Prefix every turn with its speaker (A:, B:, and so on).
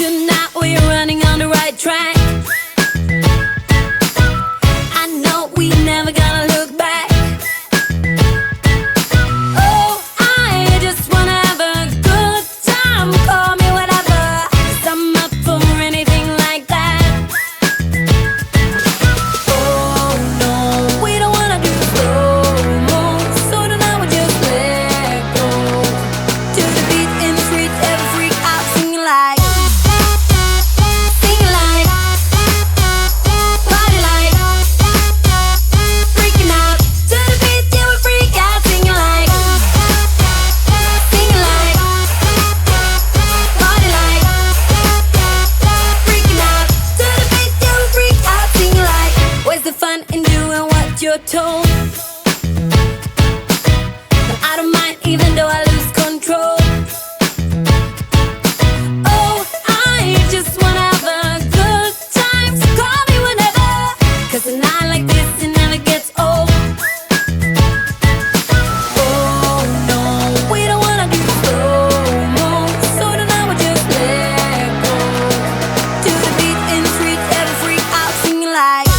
A: Tonight we're running on the right track. I know we never gonna look back. Oh, I just wanna have a good time. Call me whatever, 'cause I'm up for anything like that. Oh no, we don't wanna do slow-mo, so tonight we just let go. To the beat in the street, every freak out singing like, singing like, party like, freaking out. To the beat, yeah, we freak out singing like, singing like, party like, freaking out. To the beat, yeah, we freak out singing like. Where's the fun in doing what you're told? But I don't mind even though I lose control. Oh, I just wanna have a good time, so call me whenever, 'cause a night like this, it never gets old. Oh no, we don't wanna do slow-mo, so tonight we just let go. To the beat in the street, every freak out singing like,